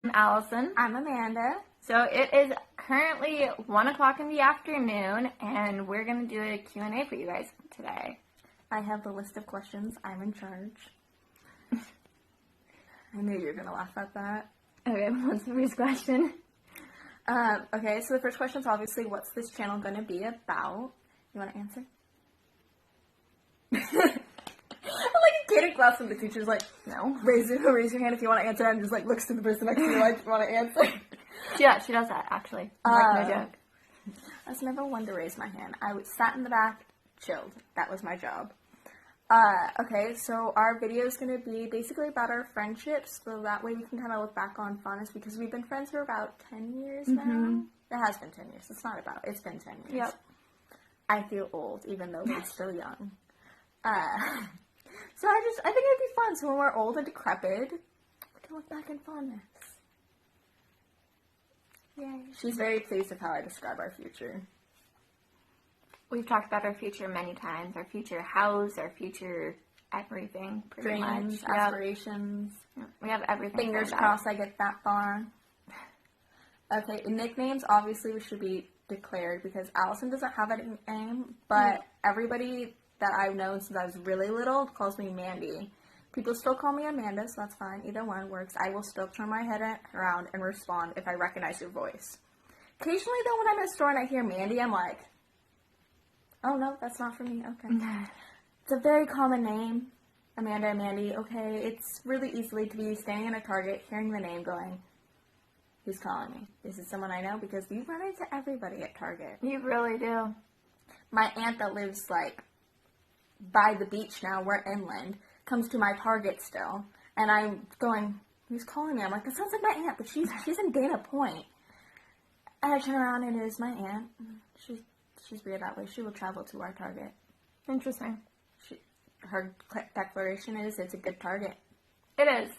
I'm Allison. I'm Amanda. So it is currently 1 o'clock in the afternoon, and we're going to do a Q&A for you guys today. I have the list of questions. I'm in charge. I knew you were going to laugh at that. Okay, what's the first question? Okay, so the first question is obviously, what's this channel going to be about? You want to answer? Like a kid in class and the teacher's like, No. raise your hand if you want to answer, and just like looks to the person next to you like, you want to answer? Yeah, she does that, actually. Like, no joke. I was never one to raise my hand. I sat in the back, chilled. That was my job. Okay, so our video is going to be basically about our friendships, so that way we can kind of look back on fondness, because we've been friends for about 10 years now. It has been 10 years. It's been 10 years. Yep. I feel old, even though we're still young. So I think it'd be fun, so when we're old and decrepit, we can look back in fondness. Yay. She's very pleased with how I describe our future. We've talked about our future many times. Our future house, our future everything, pretty Dreams, much. aspirations. Yep. We have everything. Fingers crossed I get that far. Okay, nicknames, obviously, we should be declared, because Allison doesn't have a name, but everybody that I've known since I was really little calls me Mandy. People still call me Amanda, so that's fine. Either one works. I will still turn my head around and respond if I recognize your voice. Occasionally, though, when I'm in a store and I hear Mandy, I'm like, oh, no, that's not for me. Okay. It's a very common name, Amanda and Mandy. Okay, it's really easily to be standing in a Target, hearing the name, going, who's calling me? This is someone I know, because you run into everybody at Target. You really do. My aunt that lives, like, by the beach now, we're inland, comes to my Target still, and I'm going, who's calling me? I'm like, that sounds like my aunt, but she's in Dana Point. And I turn around, and it is my aunt. She's weird that way. She will travel to our Target. Interesting. Her declaration is, it's a good Target. It is.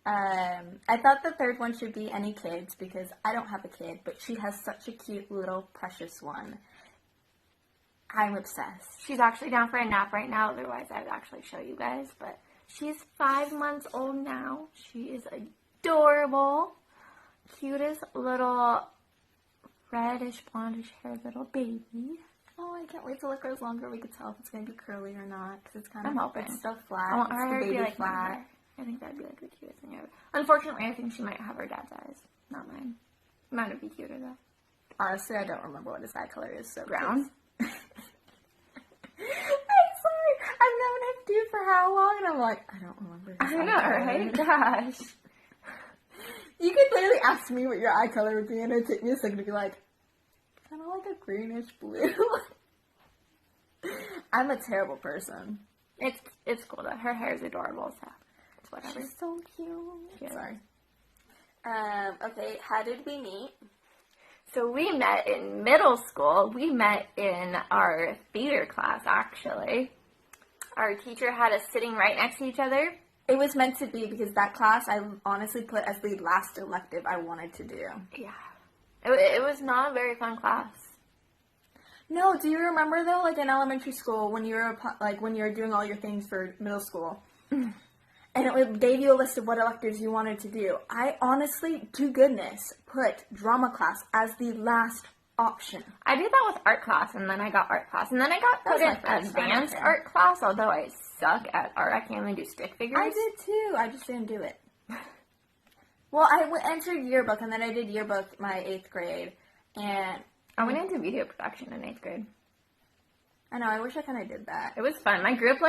I thought the third one should be any kids, because I don't have a kid, but she has such a cute little precious one. I'm obsessed. She's actually down for a nap right now, otherwise I would actually show you guys, but she's 5 months old now. She is adorable. Cutest little reddish, blondish haired little baby. Oh, I can't wait till it grows longer. We could tell if it's going to be curly or not, because it's kind of, I'm hoping. It's still flat. I want it's her the to be baby like flat. my hair. I think that'd be like the cutest thing ever. Unfortunately, I think she might have her dad's eyes, not mine. Mine would be cuter though. Honestly, I don't remember what his eye color is. So Brown. I'm sorry. I've known him dude for how long, and I'm like, I don't remember. I know, right? Gosh. You could literally ask me what your eye color would be, and it'd take me a second to be like, kind of like a greenish blue. I'm a terrible person. It's cool though. Her hair is adorable, so it's whatever. She's so cute. Yeah. Sorry. Okay, how did we meet? So we met in middle school. We met in our theater class, actually. Our teacher had us sitting right next to each other. It was meant to be, because that class I honestly put as the last elective I wanted to do. Yeah. It was not a very fun class. No, do you remember though, like in elementary school, when you were doing all your things for middle school, and it gave you a list of what electives you wanted to do? I honestly, to goodness, put drama class as the last option. I did that with art class, and then I got art class, and then I got put in advanced art class, although I suck at art. I can't even do stick figures. I did too. I just didn't do it. Well, I entered yearbook, and then I did yearbook my 8th grade, and I went into video production in 8th grade. I know, I wish I kind of did that. It was fun. My group,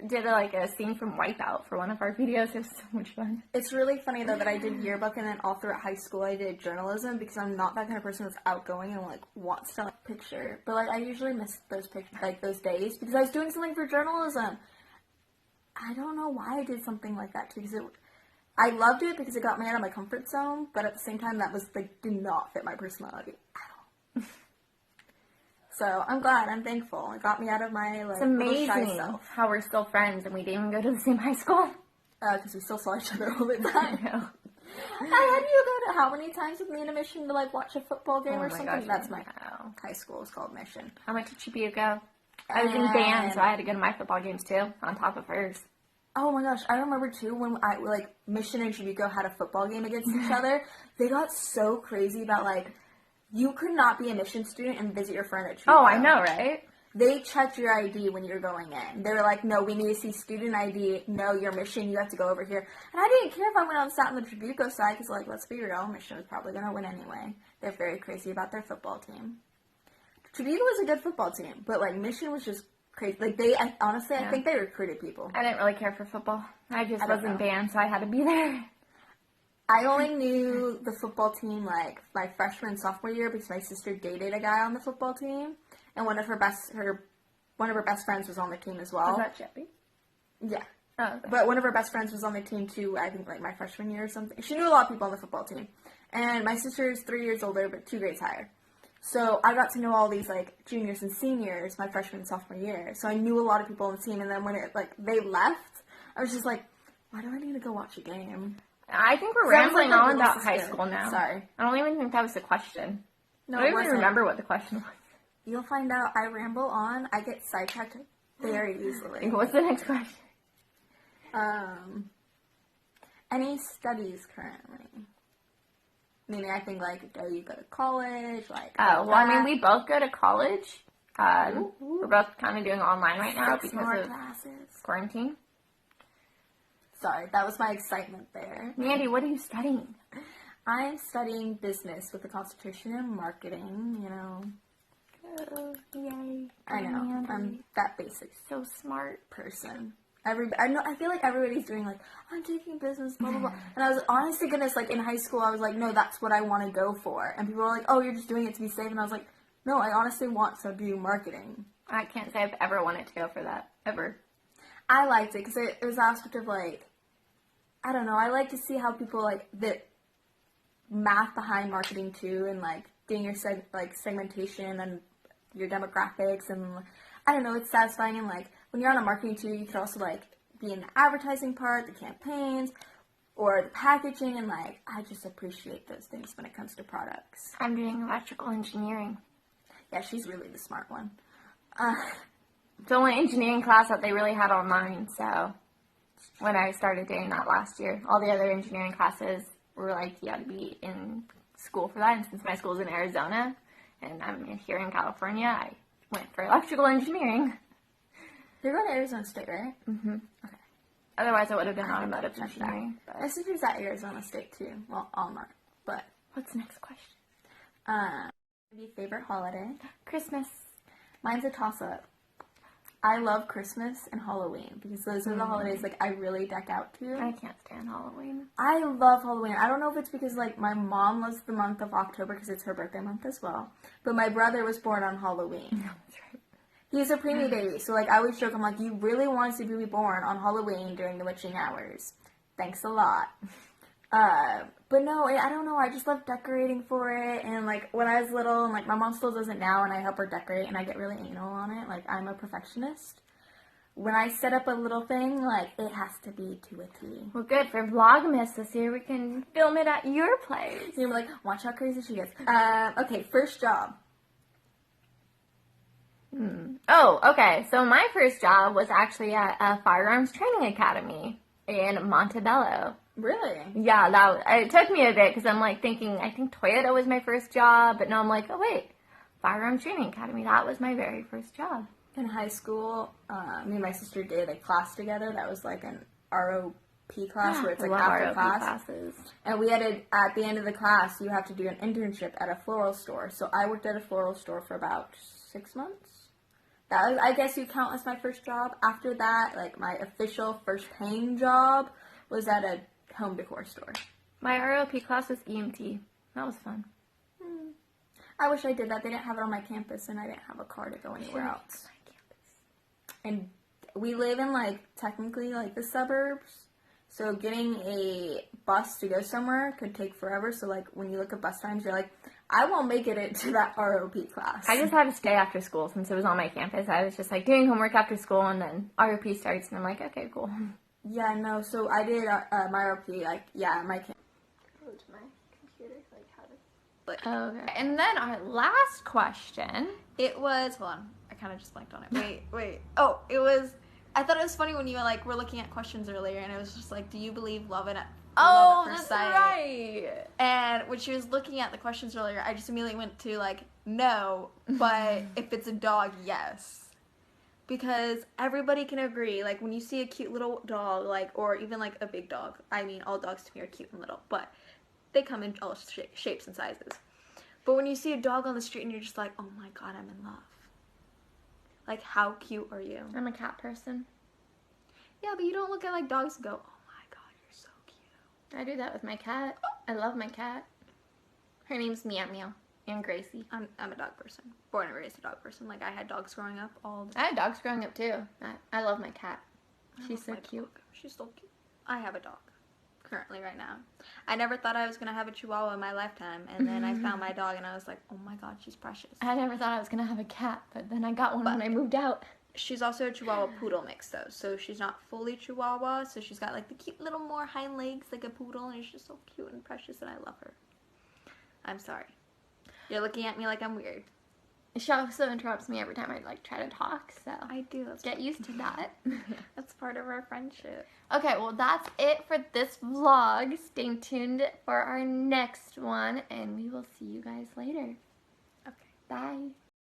did a scene from Wipeout for one of our videos. It was so much fun. It's really funny, though, that I did yearbook, and then all throughout high school I did journalism, because I'm not that kind of person that's outgoing and, wants to, picture. But, I usually miss those pictures, those days, because I was doing something for journalism. I don't know why I did something like that, too, because I loved it because it got me out of my comfort zone, but at the same time, that was, did not fit my personality at all. So, I'm glad. I'm thankful. It got me out of my, it's little shy amazing self. how we're still friends and we didn't even go to the same high school. Because we still saw each other all the time. I know. I had you go to how many times with me in a mission to, watch a football game or something? Gosh, That's my high school. It's called Mission. How much did Chipia go? I was in band, so I had to go to my football games, too, on top of hers. Oh my gosh, I remember too when Mission and Tribuco had a football game against each other. They got so crazy about like you could not be a Mission student and visit your friend at Tribuco. Oh, I know, right? They checked your ID when you're going in. They were like, no, we need to see student ID. No, your Mission, you have to go over here. And I didn't care if I went on sat on the Tribuco side because, like, let's be real, Mission was probably going to win anyway. They're very crazy about their football team. Tribuco was a good football team, but, like, Mission was just crazy. Like, honestly, I think they recruited people. I didn't really care for football. I just don't wasn't know. banned, so I had to be there. I only knew the football team, like, my freshman and sophomore year because my sister dated a guy on the football team. And one of her best friends was on the team as well. Was that Jeppy? Yeah. Oh, okay. But one of her best friends was on the team too, I think like my freshman year or something. She knew a lot of people on the football team. And my sister's 3 years older, but 2 grades higher. So I got to know all these like juniors and seniors my freshman and sophomore year. So I knew a lot of people on the team. And then when they left, I was just like, why do I need to go watch a game? I think we're Sounds like rambling my on little about sister. high school now. Sorry. I don't even think that was the question. No, I don't it even wasn't. remember what the question was. You'll find out I ramble on. I get sidetracked very easily. What's the next question? Any studies currently? Meaning, I think, like, do you go to college? Like, Oh, well, I mean, that? we both go to college. We're both kind of doing online right now 6 because more of classes. quarantine. Sorry, that was my excitement there. Mandy, what are you studying? I am studying business with a concentration in marketing, you know. Oh, yay. I know, Mandy. I'm that basic So smart. person. I feel like everybody's doing like, I'm taking business, blah, blah, blah. And I was, honest to goodness, like, in high school, I was like, no, that's what I want to go for. And people were like, oh, you're just doing it to be safe. And I was like, no, I honestly want to do marketing. I can't say I've ever wanted to go for that. Ever. I liked it because it was the aspect of, like, I don't know, I like to see how people, like, the math behind marketing, too, and, like, doing your, segmentation and your demographics, and, I don't know, it's satisfying, and, like, when you're on a marketing, too, you could also, like, be in the advertising part, the campaigns, or the packaging, and, like, I just appreciate those things when it comes to products. I'm doing electrical engineering. Yeah, she's really the smart one. It's the only engineering class that they really had online, so when I started doing that last year, all the other engineering classes were like, you had to be in school for that, and since my school's in Arizona, and I'm here in California, I went for electrical engineering. You're going to Arizona State, right? Mm-hmm. Okay. Otherwise, I would have been automotive Check that. engineering. But My sister's at Arizona State, too. Well, Almar. But, what's the next question? maybe favorite holiday? Christmas. Mine's a toss-up. I love Christmas and Halloween because those are the holidays like I really deck out to. I can't stand Halloween. I love Halloween. I don't know if it's because like my mom loves the month of October because it's her birthday month as well. But my brother was born on Halloween. That's right. He's a preemie baby, so like I always joke, I'm like, you really wanted to be born on Halloween during the witching hours. Thanks a lot. But no, I don't know. I just love decorating for it. And like when I was little, and like my mom still does it now, and I help her decorate, and I get really anal on it. Like I'm a perfectionist. When I set up a little thing, like it has to be to a T. Well, good for Vlogmas this year. We can film it at your place. You're like, watch how crazy she gets. Okay, first job. Oh, okay. So my first job was actually at a firearms training academy in Montebello. Really? Yeah, it took me a bit because I'm like thinking, I think Toyota was my first job, but now I'm like, oh wait, firearms training academy. That was my very first job. In high school, me and my sister did a class together that was like an ROP class where it's like Love after ROP class. classes. And we had at the end of the class, you have to do an internship at a floral store. So I worked at a floral store for about 6 months. That was, I guess you count as my first job. After that, like my official first paying job was at a home decor store. My ROP class was EMT. That was fun. I wish I did that. They didn't have it on my campus, and I didn't have a car to go anywhere else. And we live in, like, technically, like, the suburbs. So getting a bus to go somewhere could take forever. So, like, when you look at bus times, you're like, I won't make it into that ROP class. I just had to stay after school since it was on my campus. I was just, like, doing homework after school, and then ROP starts, and I'm like, okay, cool. Yeah, no. So I did my ROP, like, yeah, my campus. Go to my computer, like, how to... Okay. And then our last question. It was, hold on, I kind of just blanked on it. Wait. Oh, it was, I thought it was funny when you like were looking at questions earlier, and it was just like, do you believe love at Oh, first that's sight? right. And when she was looking at the questions earlier, I just immediately went to like, no, but if it's a dog, yes. Because everybody can agree, like when you see a cute little dog, like, or even like a big dog, I mean, all dogs to me are cute and little, but they come in all shapes and sizes. But when you see a dog on the street and you're just like, oh my god, I'm in love. Like, how cute are you? I'm a cat person. Yeah, but you don't look at like dogs and go, oh my god, you're so cute. I do that with my cat. I love my cat. Her name's Meow Meow and Gracie. I'm a dog person. Born and raised a dog person. Like, I had dogs growing up all the I had dogs growing up too. I love my cat. I She's love so my cute. dog. She's so cute. I have a dog currently right now. I never thought I was going to have a chihuahua in my lifetime, and then I found my dog and I was like, oh my god, she's precious. I never thought I was gonna have a cat, but then I got one when I moved out. She's also a chihuahua poodle mix though, so she's not fully chihuahua, so she's got like the cute little more hind legs like a poodle, and she's just so cute and precious, and I love her. I'm sorry. You're looking at me like I'm weird. She also interrupts me every time I like try to talk, so I do. That's get used to that. That's part of our friendship. Okay, well that's it for this vlog. Stay tuned for our next one, and we will see you guys later. Okay. Bye.